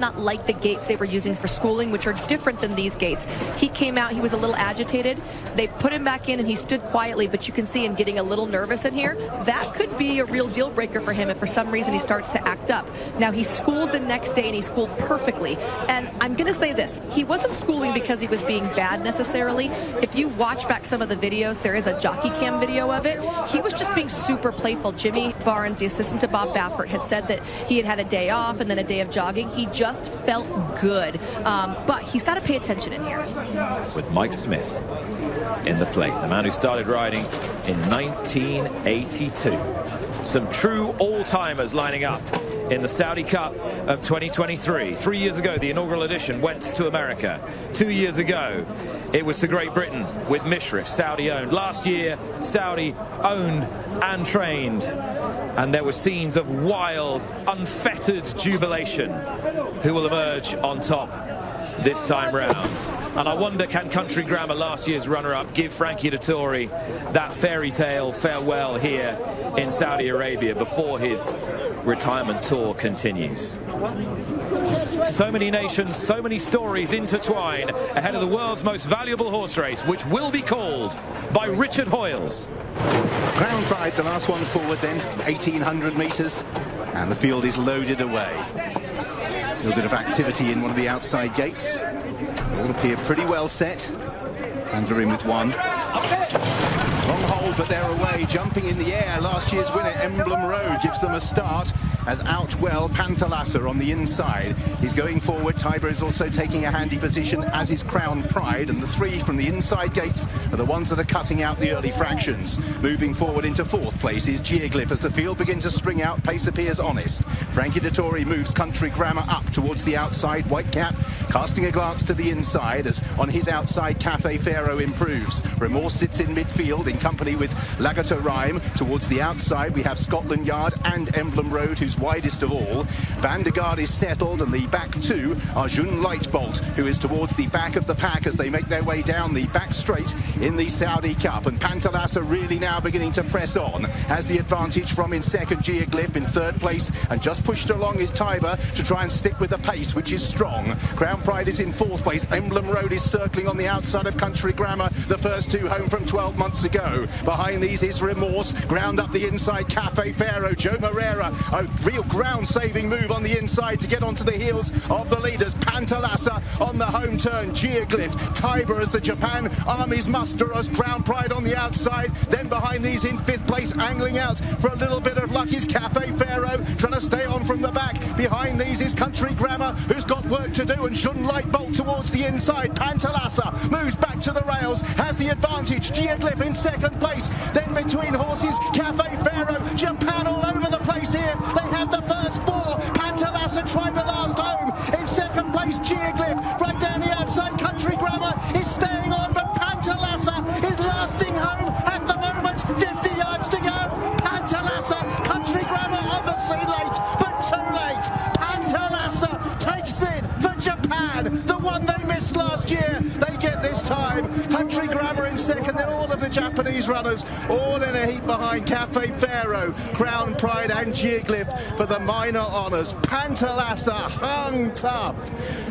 not like the gates they were using for schooling, which are different than these gates. He came out, he was a little agitated. They put him back in and he stood quietly, but you can see him getting a little nervous in here. That could be a real deal breaker for him if for some reason he starts to act up. Now, he schooled the next day and he schooled perfectly. And I'm going to say this, he wasn't schooling because he was being bad necessarily. If you watch back some of the videos, there is a jockey cam video of it. He was just being super playful. Jimmy Barnes, the assistant to Bob Baffert, had said that he had had a day off and then a day of jogging. He just felt good, but he's got to pay attention in here. With Mike Smith in the plate, the man who started riding in 1982. Some true all-timers lining up in the Saudi Cup of 2023. 3 years ago, the inaugural edition went to America. 2 years ago, it was to Great Britain with Mishrif, Saudi-owned. Last year, Saudi-owned and trained. And there were scenes of wild, unfettered jubilation. Who will emerge on top this time round? And I wonder, can Country Grammar, last year's runner-up, give Frankie Dettori that fairy tale farewell here in Saudi Arabia before his retirement tour continues? So many nations, so many stories intertwine ahead of the world's most valuable horse race, which will be called by Richard Hoyles. Crown Pride, the last one forward then, 1,800 metres, and the field is loaded away. A little bit of activity in one of the outside gates. All appear pretty well set. Handler in with one. Long hold, but they're away, jumping in the air. Last year's winner, Emblem Road, gives them a start. As Outwell Panthalassa on the inside. He's going forward. Tiber is also taking a handy position, as is Crown Pride, and the three from the inside gates are the ones that are cutting out the early fractions. Moving forward into fourth place is Geoglyph. As the field begins to string out, pace appears honest. Frankie Dettori moves Country Grammar up towards the outside. Whitecap casting a glance to the inside, as on his outside Cafe Pharaoh improves. Remorse sits in midfield in company with Lagato Rhyme. Towards the outside we have Scotland Yard and Emblem Road, who's widest of all. Vandergaard is settled, and the back two are Jun Lightbolt, who is towards the back of the pack as they make their way down the back straight in the Saudi Cup. And Panthalassa really now beginning to press on. Has the advantage from in second, Geoglyph in third place, and just pushed along is Tiber to try and stick with the pace, which is strong. Crown Pride is in fourth place. Emblem Road is circling on the outside of Country Grammar, the first two home from 12 months ago. Behind these is Remorse, ground up the inside Cafe Pharaoh. Joe Moreira, a real ground-saving move on the inside to get onto the heels of the leaders. Panthalassa on the home turn. Geoglyph, Tiber as the Japan armies muster us. Crown Pride on the outside. Then behind these in fifth place, angling out for a little bit of luck is Cafe Pharaoh, trying to stay on from the back. Behind these is Country Grammar, who's got work to do, and Jun Lightbolt towards the inside. Panthalassa moves back to the rails, has the advantage. Geoglyph in second place. Then between horses, Cafe Pharaoh, Japan all over the place here. They have the first four. Panthalassa tried the last home. In second place, Geoglyph. Right down the outside, Country Grammar is staying on, but Panthalassa is lasting home at the moment. 50 yards to go. Panthalassa, Country Grammar on the scene late, but too late. Panthalassa takes it for Japan. The one they missed last year, they get this time. Country Grammar in second, then all of the Japanese runners all in a heap behind Cafe Pharaoh, Crown Pride and Geoglyph for the minor honours. Panthalassa hung tough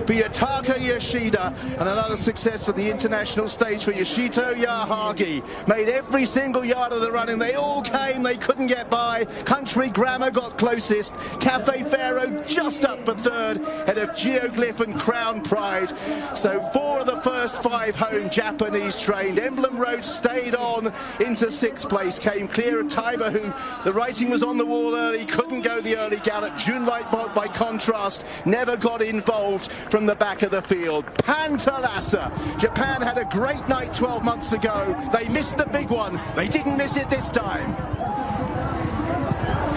for Yutaka Yoshida, and another success on the international stage for Yoshito Yahagi. Made every single yard of the running. They all came, they couldn't get by. Country Grammar got closest. Cafe Pharaoh just up for third, ahead of Geoglyph and Crown Pride. So four of the first five home Japanese trained. Emblem Road stayed on into sixth place, came clear of Tiber, who the writing was on the wall early, couldn't go the early gallop. Jun Lightbolt, by contrast, never got involved from the back of the field. Panthalassa, Japan had a great night 12 months ago. They missed the big one. They didn't miss it this time.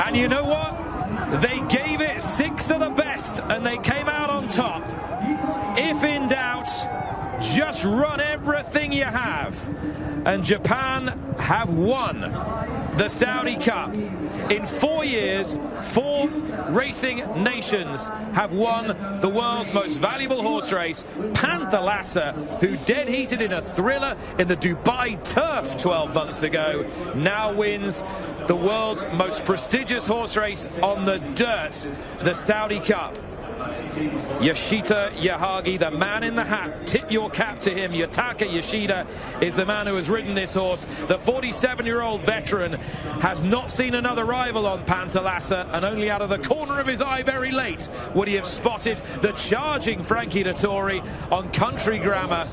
And you know what? They gave it six of the best, and they came out on top. If in doubt, just run everything you have. And Japan have won the Saudi Cup. In 4 years, 4 racing nations have won the world's most valuable horse race. Panthalassa, who dead heated in a thriller in the Dubai Turf 12 months ago, now wins the world's most prestigious horse race on the dirt, the Saudi Cup. Yoshida Yahagi, the man in the hat. Tip your cap to him. Yutaka Yoshida is the man who has ridden this horse. The 47-year-old veteran has not seen another rival on Pansar Lasser, and only out of the corner of his eye very late would he have spotted the charging Frankie Dettori on Country Grammar.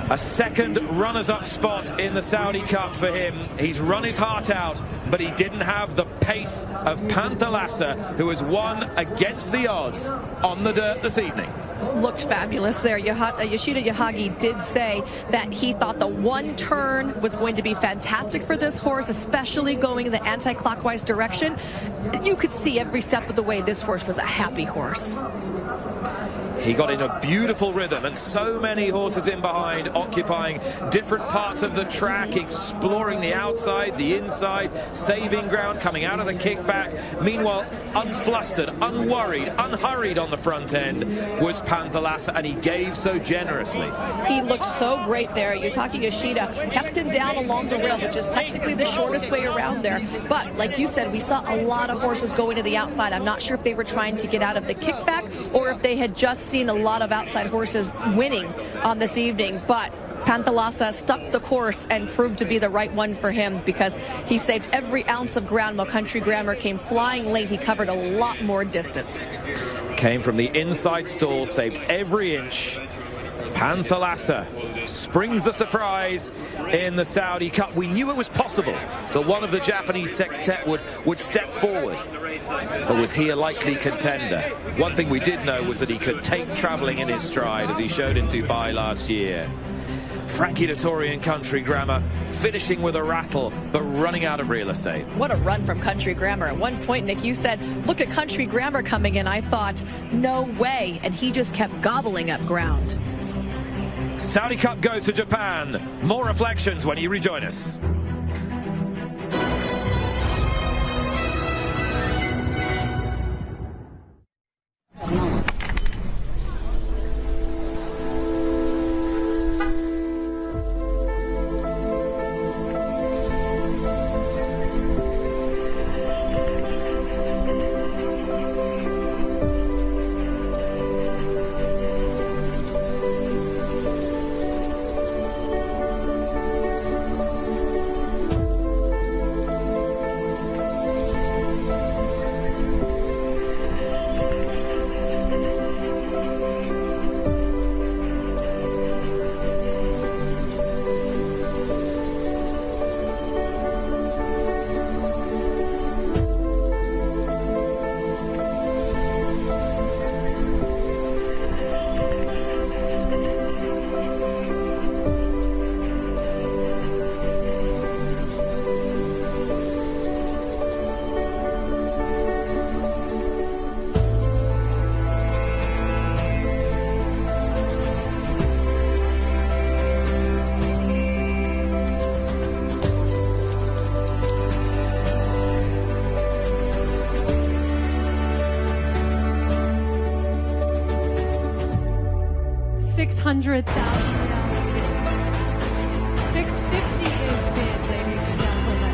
A second runners-up spot in the Saudi Cup for him. He's run his heart out, but he didn't have the pace of Pansar Lasser, who has won against the odds on the dirt this evening. Looked fabulous there. Yoshida Yahagi did say that he thought the one turn was going to be fantastic for this horse, especially going in the anti-clockwise direction. You could see every step of the way this horse was a happy horse. He got in a beautiful rhythm, and so many horses in behind, occupying different parts of the track, exploring the outside, the inside, saving ground, coming out of the kickback. Meanwhile, unflustered, unworried, unhurried on the front end was Pansar Lasser, and he gave so generously. He looked so great there. Yutaka Yoshida kept him down along the rail, which is technically the shortest way around there. But like you said, we saw a lot of horses going to the outside. I'm not sure if they were trying to get out of the kickback or if they had just seen a lot of outside horses winning on this evening. But Pansar Lasser stuck the course and proved to be the right one for him, because he saved every ounce of ground while Country Grammar came flying late. He covered a lot more distance. Came from the inside stall, saved every inch. Pansar Lasser springs the surprise in the Saudi Cup. We knew it was possible that one of the Japanese sextet would step forward. But was he a likely contender? One thing we did know was that he could take travelling in his stride, as he showed in Dubai last year. Frankie Dettori and Country Grammar finishing with a rattle, but running out of real estate. What a run from Country Grammar. At one point, Nick, you said, look at Country Grammar coming in. I thought, no way. And he just kept gobbling up ground. Saudi Cup goes to Japan. More reflections when you rejoin us. $600,000 bid. $650 is bid, ladies and gentlemen.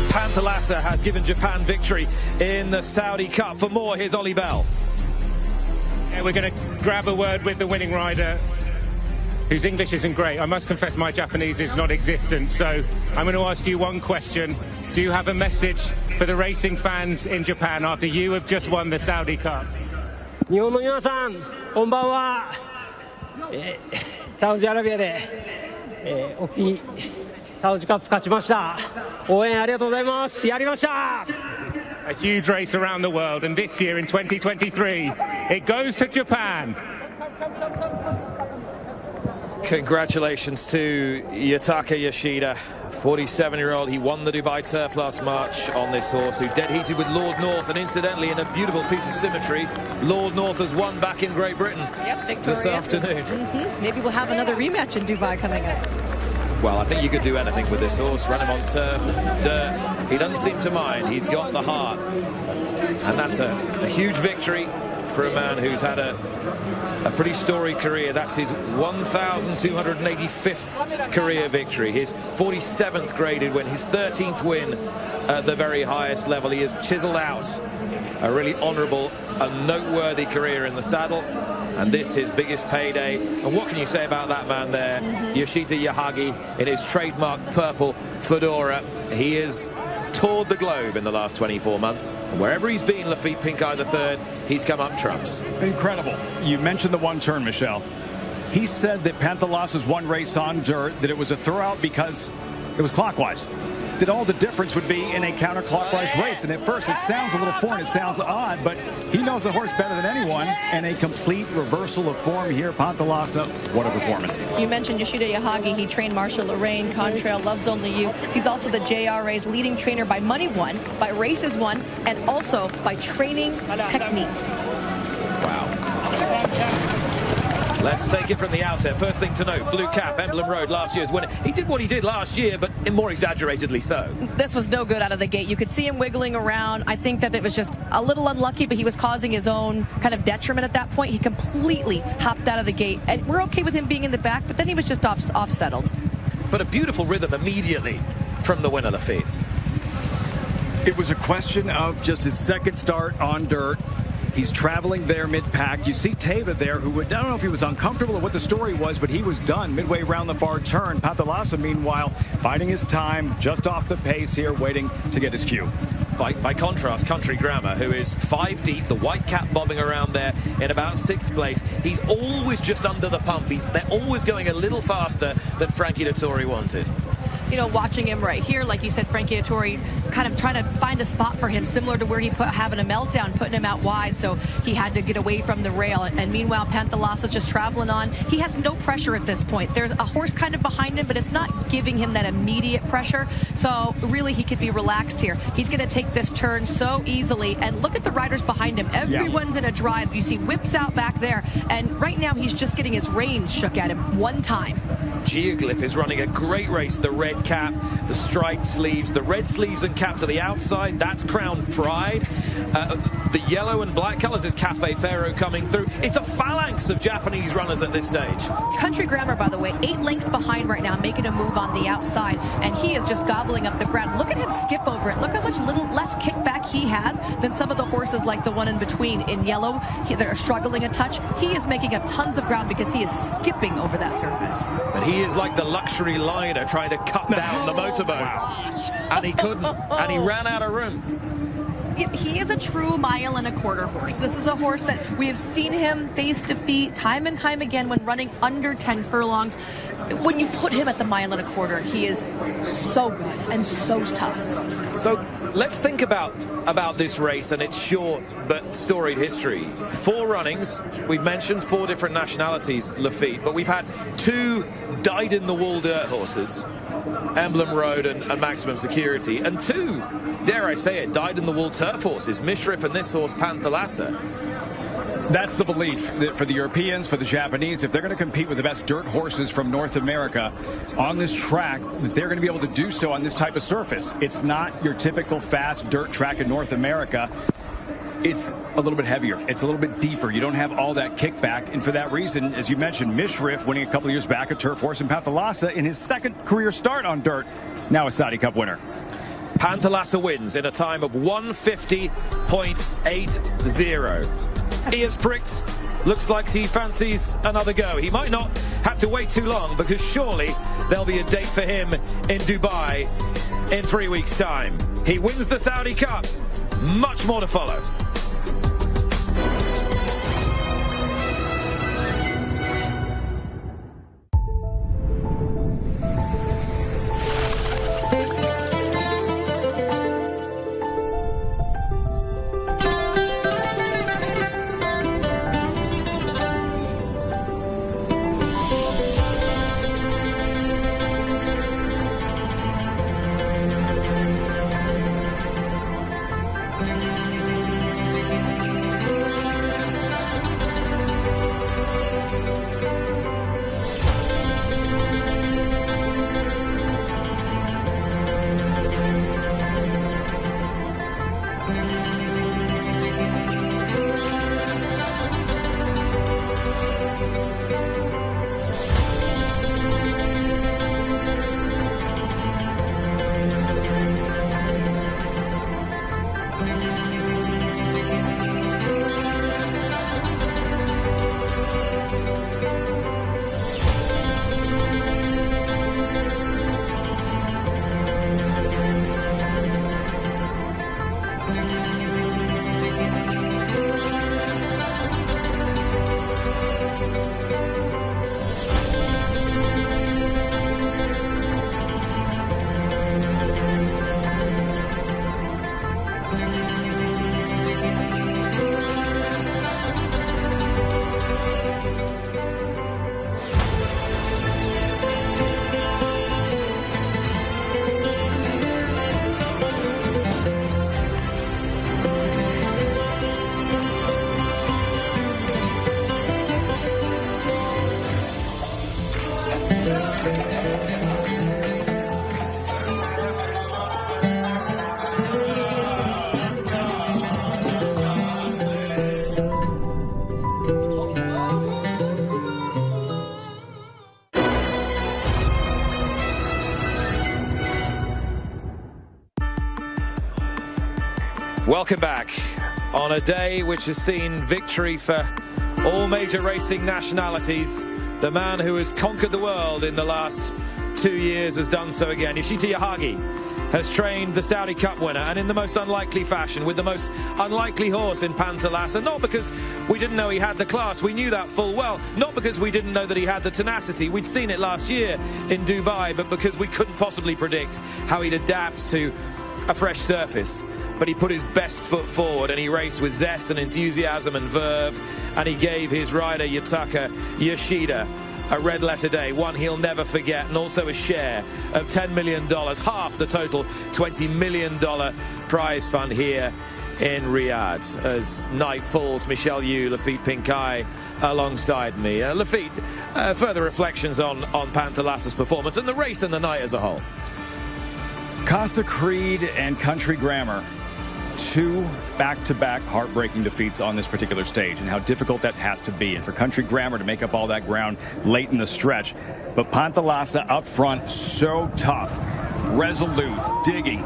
Pansar Lasser has given Japan victory in the Saudi Cup. For more, here's Ollie Bell. Yeah, we're going to grab a word with the winning rider, whose English isn't great. I must confess my Japanese is non-existent, so I'm going to ask you one question. Do you have a message for the racing fans in Japan after you have just won the Saudi Cup? 日本の皆さん、こんばんは。サウジアラビアで、大きいサウジカップ勝ちました。応援ありがとうございます。やりました。 A huge race around the world, and this year in 2023, it goes to Japan. Congratulations to Yutaka Yoshida, 47-year-old. He won the Dubai Turf last March on this horse, who dead heated with Lord North, and incidentally, in a beautiful piece of symmetry, Lord North has won back in Great Britain. Yep, victorious this afternoon. Maybe we'll have another rematch in Dubai coming up. Well, I think you could do anything with this horse. Run him on turf, dirt. He doesn't seem to mind. He's got the heart, and that's a huge victory for a man who's had a pretty storied career. That's his 1,285th career victory, his 47th graded win, his 13th win at the very highest level. He has chiseled out a really honorable and noteworthy career in the saddle, and this his biggest payday. And what can you say about that man there, Yoshida Yahagi, in his trademark purple fedora? He is toured the globe in the last 24 months. And wherever he's been, Lafitte Pincay III, he's come up trumps. Incredible. You mentioned the one turn, Michelle. He said that Pantalassa's one race on dirt, that it was a throwout because it was clockwise. That all the difference would be in a counterclockwise race. And at first it sounds a little foreign, it sounds odd, but he knows the horse better than anyone. And a complete reversal of form here. Pantalassa, what a performance. You mentioned Yoshida Yahagi. He trained Marsha Lorraine, Contrail, Loves Only You. He's also the JRA's leading trainer by money won, by races won, and also by training technique. Wow. Let's take it from the outset. First thing to note, Blue Cap, Emblem Road, last year's winner. He did what he did last year, but more exaggeratedly so. This was no good out of the gate. You could see him wiggling around. I think that it was just a little unlucky, but he was causing his own kind of detriment at that point. He completely hopped out of the gate, and we're okay with him being in the back, but then he was just off-settled. But a beautiful rhythm immediately from the winner, Lafitte. It was a question of just his second start on dirt. He's traveling there mid-pack. You see Teva there, who I don't know if he was uncomfortable or what the story was, but he was done midway around the far turn. Pantalassa, meanwhile, biding his time, just off the pace here, waiting to get his cue. By contrast, Country Grammar, who is 5 deep, the white cap bobbing around there in about 6th place. He's always just under the pump. They're always going a little faster than Frankie Dettori wanted. You know, watching him right here, like you said, Frankie Dettori kind of trying to find a spot for him, similar to where he having a meltdown, putting him out wide, so he had to get away from the rail. And meanwhile, Pantalassa's just traveling on. He has no pressure at this point. There's a horse kind of behind him, but it's not giving him that immediate pressure. So really, he could be relaxed here. He's going to take this turn so easily. And look at the riders behind him. Everyone's in a drive. You see whips out back there. And right now, he's just getting his reins shook at him one time. Geoglyph is running a great race. The red cap, the striped sleeves, the red sleeves and cap to the outside. That's Crown Pride. The yellow and black colors is Cafe Ferro coming through. It's a phalanx of Japanese runners at this stage. Country Grammar, by the way, 8 lengths behind right now, making a move on the outside, and he is just gobbling up the ground. Look at him skip over it. Look how much less kickback he has than some of the horses like the one in between in yellow. They're struggling a touch. He is making up tons of ground because he is skipping over that surface. But he is like the luxury liner trying to cut down the motorboat. And he couldn't, and he ran out of room. He is a true 1.25 mile horse. This is a horse that we have seen him face defeat time and time again when running under 10 furlongs. When you put him at the 1.25 mile, he is so good and so tough. So let's think about this race and its short but storied history. 4 runnings. We've mentioned 4 different nationalities, Lafitte, but we've had 2 dyed-in-the-wool dirt horses, Emblem Road and Maximum Security, and 2, dare I say it, dyed-in-the-wool turf horses, Mishrif and this horse, Pantalassa. That's the belief that for the Europeans, for the Japanese, if they're going to compete with the best dirt horses from North America on this track, that they're going to be able to do so on this type of surface. It's not your typical fast dirt track in North America. It's a little bit heavier. It's a little bit deeper. You don't have all that kickback. And for that reason, as you mentioned, Mishrif winning a couple of years back a turf horse, and Pantalassa in his 2nd career start on dirt, now a Saudi Cup winner. Pantalassa wins in a time of 150.80. Ears pricked. Looks like he fancies another go. He might not have to wait too long, because surely there'll be a date for him in Dubai in 3 weeks' time. He wins the Saudi Cup. Much more to follow. Welcome back on a day which has seen victory for all major racing nationalities. The man who has conquered the world in the last 2 years has done so again. Yoshida Yahagi has trained the Saudi Cup winner, and in the most unlikely fashion, with the most unlikely horse in Pansara Assa. Not because we didn't know he had the class, we knew that full well. Not because we didn't know that he had the tenacity, we'd seen it last year in Dubai, but because we couldn't possibly predict how he'd adapt to a fresh surface. But he put his best foot forward, and he raced with zest and enthusiasm and verve, and he gave his rider Yutaka Yoshida a red letter day, one he'll never forget, and also a share of $10 million, half the total $20 million prize fund here in Riyadh. As night falls, Michelle Yu, Lafitte Pinkai alongside me. Lafitte, further reflections on Pansara Assa's performance and the race and the night as a whole. Costa Creed and Country Grammar, 2 back-to-back heartbreaking defeats on this particular stage, and how difficult that has to be. And for Country Grammar to make up all that ground late in the stretch. But Pansara Assa up front, so tough, resolute, digging,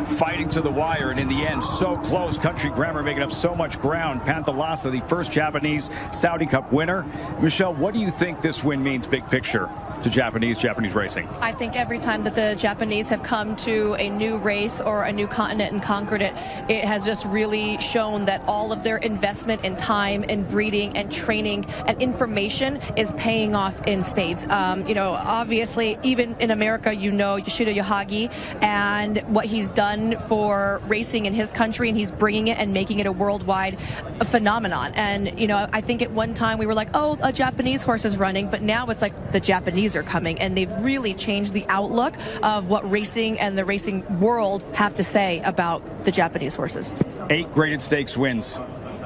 fighting to the wire, and in the end, so close. Country Grammar making up so much ground. Pansara Assa, the first Japanese Saudi Cup winner. Michelle, what do you think this win means big picture to Japanese racing? I think every time that the Japanese have come to a new race or a new continent and conquered it, it has just really shown that all of their investment in time and breeding and training and information is paying off in spades. You know, obviously, even in America, you know Yoshida Yahagi and what he's done for racing in his country, and he's bringing it and making it a worldwide phenomenon. And, you know, I think at one time we were like, oh, a Japanese horse is running, but now it's like the Japanese are coming, and they've really changed the outlook of what racing and the racing world have to say about the Japanese horses. 8 graded stakes wins,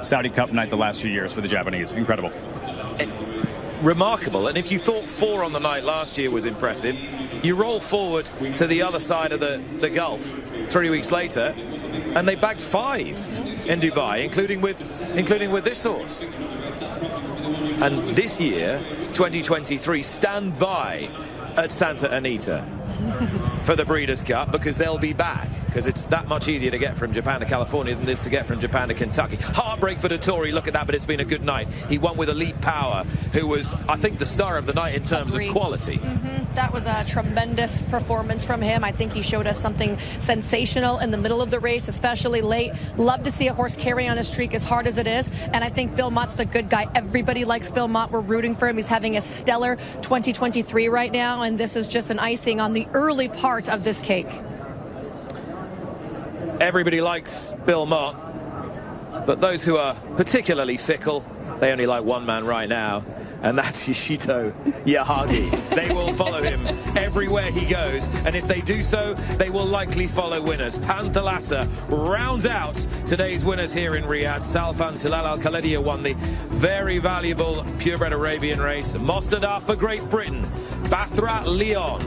Saudi Cup night the last 2 years for the Japanese. Incredible. Remarkable. And if you thought 4 on the night last year was impressive, you roll forward to the other side of the Gulf 3 weeks later, and they bagged 5 in Dubai, including with this horse. And this year, 2023, stand by at Santa Anita for the Breeders' Cup, because they'll be back, because it's that much easier to get from Japan to California than it is to get from Japan to Kentucky. Heartbreak for Dettori, look at that, but it's been a good night. He won with Elite Power, who was, I think, the star of the night in terms of quality. That was a tremendous performance from him. I think he showed us something sensational in the middle of the race, especially late. Love to see a horse carry on a streak as hard as it is, and I think Bill Mott's the good guy. Everybody likes Bill Mott. We're rooting for him. He's having a stellar 2023 right now, and this is just an icing on the early part of this cake. Everybody likes Bill Mott, but those who are particularly fickle, they only like one man right now, and that's Yoshida Yahagi. They will follow him everywhere he goes, and if they do so, they will likely follow winners. Pansara Assa rounds out today's winners here in Riyadh. Salfan Tilal Al-Khaledia won the very valuable purebred Arabian race. Mostadar for Great Britain. Bathrat Leon,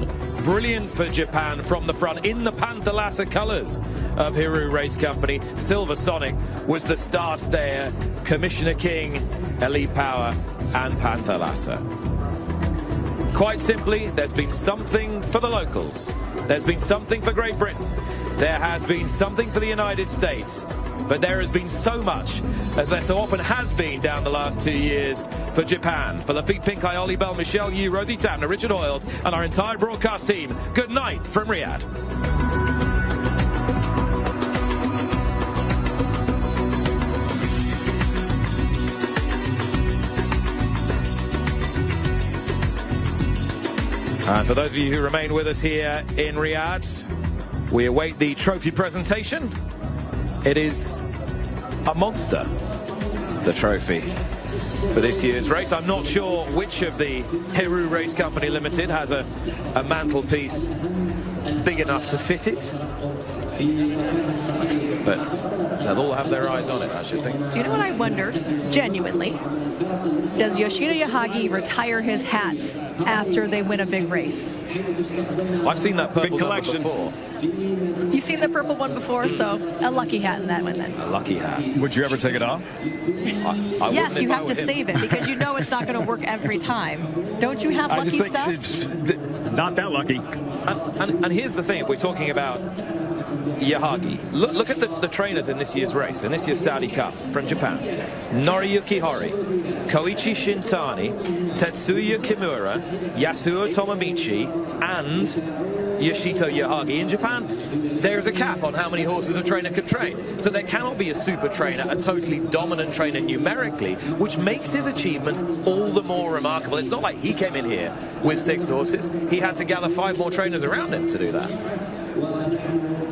brilliant for Japan from the front in the Pansara Assa colours of Hiru Race Company. Silver Sonic was the star stayer. Commissioner King, Elite Power, and Pansara Assa. Quite simply, there's been something for the locals. There's been something for Great Britain. There has been something for the United States. But there has been so much, as there so often has been down the last 2 years, for Japan. For Lafitte Pinkai, Ollie Bell, Michelle Yu, Rosie Tabner, Richard Oils, and our entire broadcast team, good night from Riyadh. And for those of you who remain with us here in Riyadh, we await the trophy presentation. It is a monster, the trophy for this year's race. I'm not sure which of the Hiru Race Company Limited has a mantelpiece big enough to fit it, but they'll all have their eyes on it, I should think. Do you know what I wonder, genuinely? Does Yoshida Yahagi retire his hats after they win a big race? I've seen that purple collection before. You've seen the purple one before, so a lucky hat in that one then. A lucky hat. Would you ever take it off? I yes, you have to save it because you know it's not going to work every time. Don't you have lucky stuff? Not that lucky. And here's the thing, if we're talking about Yahagi, look at the trainers in this year's race, in this year's Saudi Cup from Japan. Noriyuki Hori, Koichi Shintani, Tetsuya Kimura, Yasuo Tomomichi, and Yoshito Yahagi. In Japan, there is a cap on how many horses a trainer can train. So there cannot be a super trainer, a totally dominant trainer numerically, which makes his achievements all the more remarkable. It's not like he came in here with 6 horses. He had to gather 5 more trainers around him to do that.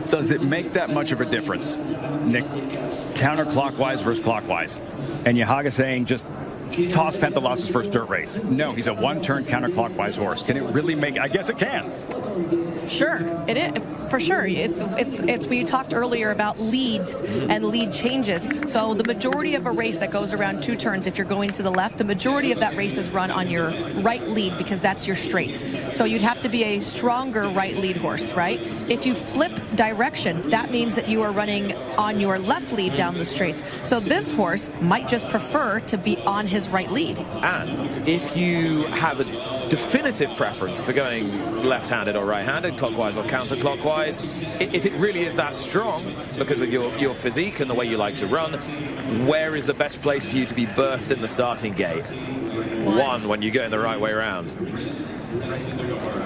Does it make that much of a difference, Nick, counterclockwise versus clockwise? And Yahagi saying just toss Penthelas's first dirt race. No, he's a one-turn counterclockwise horse. Can it really make? I guess it can. Sure, it is for sure. It's we talked earlier about leads and lead changes. So the majority of a race that goes around 2 turns, if you're going to the left, the majority of that race is run on your right lead because that's your straights. So you'd have to be a stronger right lead horse, right? If you flip direction, that means that you are running on your left lead down the straights. So this horse might just prefer to be on his right lead. And if you have a definitive preference for going left-handed or right-handed, clockwise or counterclockwise, if it really is that strong because of your physique and the way you like to run, where is the best place for you to be berthed in the starting gate? 1 when you go in the right way around.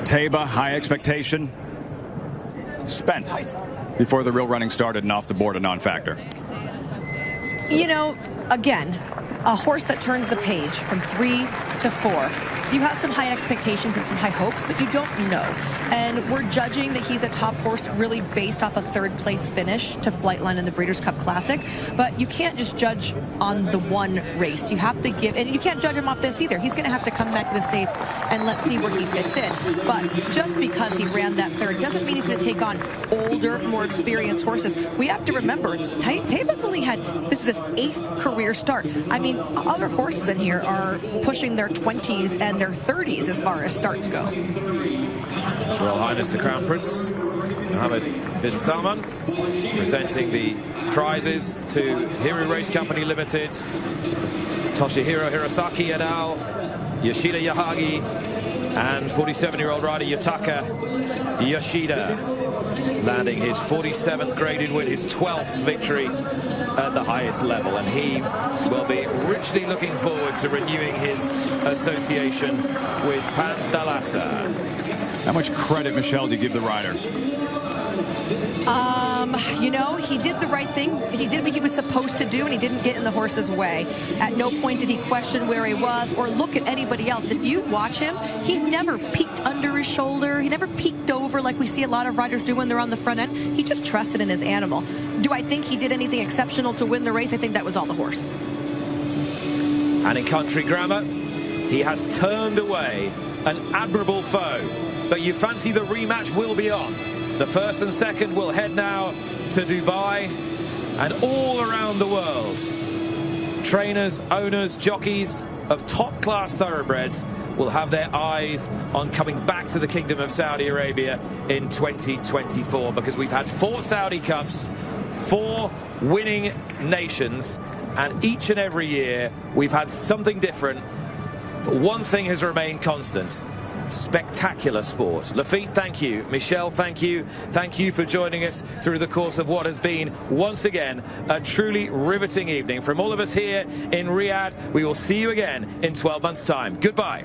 Taiba, high expectation, spent before the real running started and off the board, a non-factor. You know, again, a horse that turns the page from 3 to 4. You have some high expectations and some high hopes, but you don't know. And we're judging that he's a top horse really based off a 3rd place finish to Flightline in the Breeders' Cup Classic. But you can't just judge on the one race. You have to give, and you can't judge him off this either. He's going to have to come back to the States and let's see where he fits in. But just because he ran that 3rd doesn't mean he's going to take on older, more experienced horses. We have to remember, Taiba's only had, this is his 8th career start. I mean, other horses in here are pushing their 20s and their 30s as far as starts go. His Royal Highness the Crown Prince Mohammed bin Salman presenting the prizes to Hiru Race Company Limited, Toshihiro Hirosaki et al., Yoshida Yahagi, and 47-year-old rider Yutaka Yoshida, landing his 47th graded win, his 12th victory at the highest level, and he will be richly looking forward to renewing his association with Pantalasa. How much credit, Michelle, do you give the rider? You know, he did the right thing. He did what he was supposed to do, and he didn't get in the horse's way. At no point did he question where he was or look at anybody else. If you watch him, he never peeked under his shoulder. He never peeked over like we see a lot of riders do when they're on the front end. He just trusted in his animal. Do I think he did anything exceptional to win the race? I think that was all the horse. And in country grammar, he has turned away an admirable foe. But you fancy the rematch will be on. The 1st and 2nd will head now to Dubai and all around the world. Trainers, owners, jockeys of top-class thoroughbreds will have their eyes on coming back to the Kingdom of Saudi Arabia in 2024, because we've had 4 Saudi Cups, 4 winning nations, and each and every year we've had something different. But one thing has remained constant: spectacular sport. Lafitte, thank you. Michelle, thank you. Thank you for joining us through the course of what has been, once again, a truly riveting evening. From all of us here in Riyadh, we will see you again in 12 months' time. Goodbye.